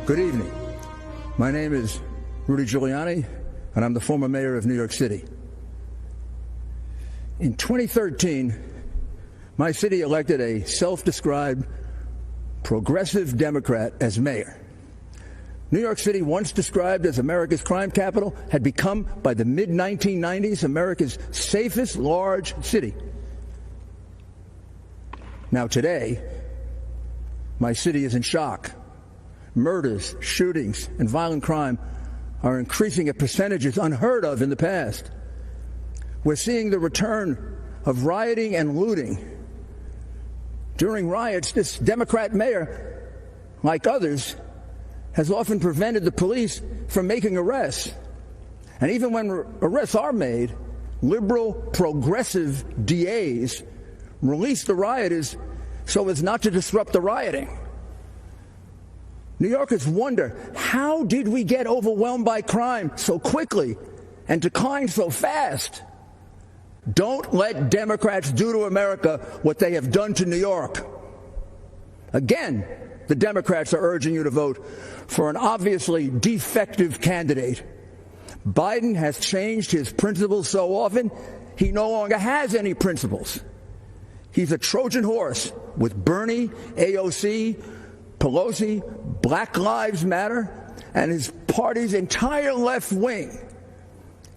Good evening. My name is Rudy Giuliani, and I'm the former mayor of New York City. In 2013, my city elected a self-described progressive Democrat as mayor. New York City, once described as America's crime capital, had become, by the mid-1990s, America's safest large city. Now today, my city is in shock. Murders, shootings, and violent crime are increasing at percentages unheard of in the past. We're seeing the return of rioting and looting. During riots, this Democrat mayor, like others, has often prevented the police from making arrests. And even when arrests are made, liberal, progressive DAs release the rioters so as not to disrupt the rioting. New Yorkers wonder, how did we get overwhelmed by crime so quickly and decline so fast? Don't let Democrats do to America what they have done to New York. Again, the Democrats are urging you to vote for an obviously defective candidate. Biden has changed his principles so often, he no longer has any principles. He's a Trojan horse with Bernie, AOC, Pelosi, Black Lives Matter, and his party's entire left wing,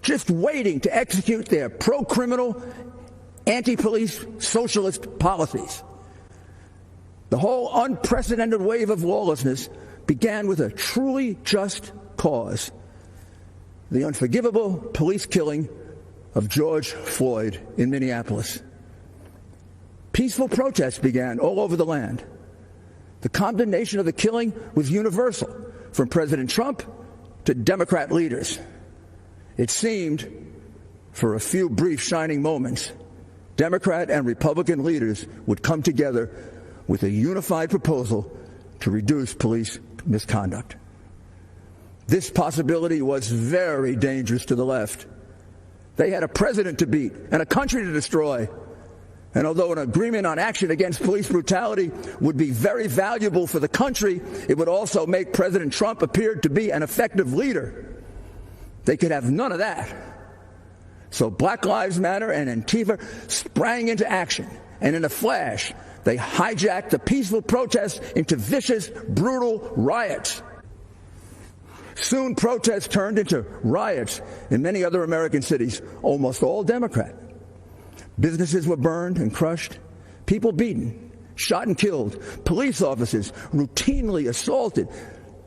just waiting to execute their pro-criminal, anti-police socialist policies. The whole unprecedented wave of lawlessness began with a truly just cause: the unforgivable police killing of George Floyd in Minneapolis. Peaceful protests began all over the land. The condemnation of the killing was universal, from President Trump to Democrat leaders. It seemed, for a few brief shining moments, Democrat and Republican leaders would come together with a unified proposal to reduce police misconduct. This possibility was very dangerous to the left. They had a president to beat and a country to destroy. And although an agreement on action against police brutality would be very valuable for the country, it would also make President Trump appear to be an effective leader. They could have none of that. So Black Lives Matter and Antifa sprang into action, and in a flash, they hijacked the peaceful protests into vicious, brutal riots. Soon protests turned into riots in many other American cities, almost all Democrat. Businesses were burned and crushed, people beaten, shot and killed, police officers routinely assaulted,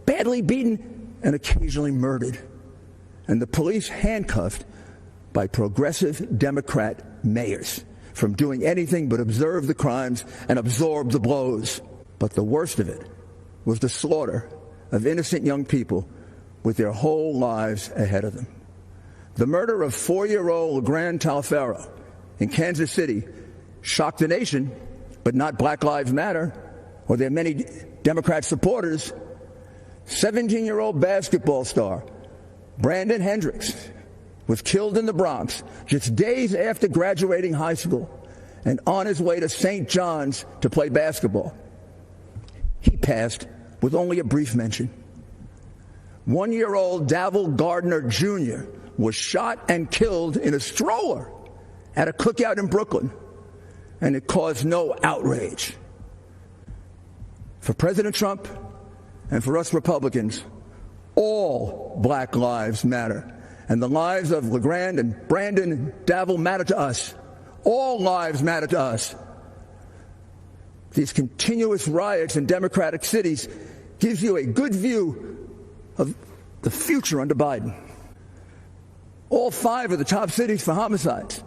badly beaten, and occasionally murdered, and the police handcuffed by progressive Democrat mayors from doing anything but observe the crimes and absorb the blows. But the worst of it was the slaughter of innocent young people with their whole lives ahead of them. The murder of 4-year-old LeGrand Talfaro in Kansas City shocked the nation, but not Black Lives Matter or their many Democrat supporters. 17-year-old basketball star Brandon Hendricks was killed in the Bronx just days after graduating high school and on his way to St. John's to play basketball. He passed with only a brief mention. 1-year-old Davil Gardner Jr. was shot and killed in a stroller at a cookout in Brooklyn, and it caused no outrage. For President Trump and for us Republicans, all Black lives matter, and the lives of LeGrand and Brandon and Davil matter to us. All lives matter to us. These continuous riots in Democratic cities gives you a good view of the future under Biden. All 5 of the top cities for homicides,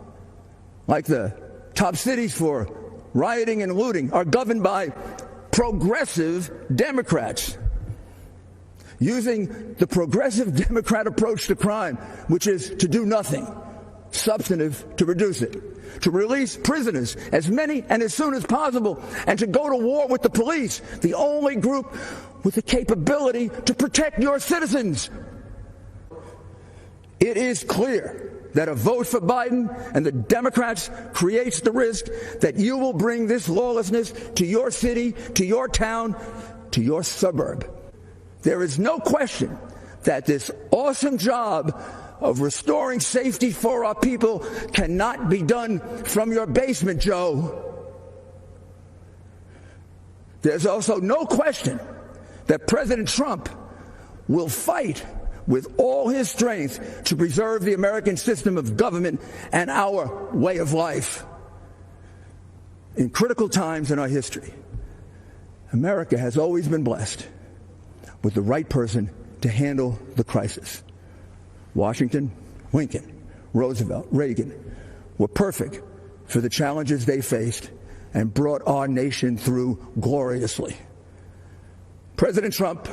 like the top cities for rioting and looting, are governed by progressive Democrats, using the progressive Democrat approach to crime, which is to do nothing substantive to reduce it, to release prisoners, as many and as soon as possible, and to go to war with the police, the only group with the capability to protect your citizens. It is clear that a vote for Biden and the Democrats creates the risk that you will bring this lawlessness to your city, to your town, to your suburb. There is no question that this awesome job of restoring safety for our people cannot be done from your basement, Joe. There's also no question that President Trump will fight with all his strength to preserve the American system of government and our way of life. In critical times in our history, America has always been blessed with the right person to handle the crisis. Washington, Lincoln, Roosevelt, Reagan were perfect for the challenges they faced and brought our nation through gloriously. President Trump,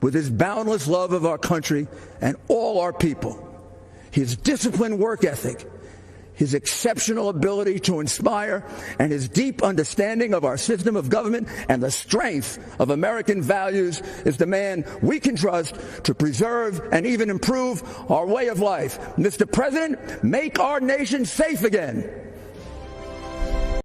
with his boundless love of our country and all our people, his disciplined work ethic, his exceptional ability to inspire, and his deep understanding of our system of government and the strength of American values is the man we can trust to preserve and even improve our way of life. Mr. President, make our nation safe again.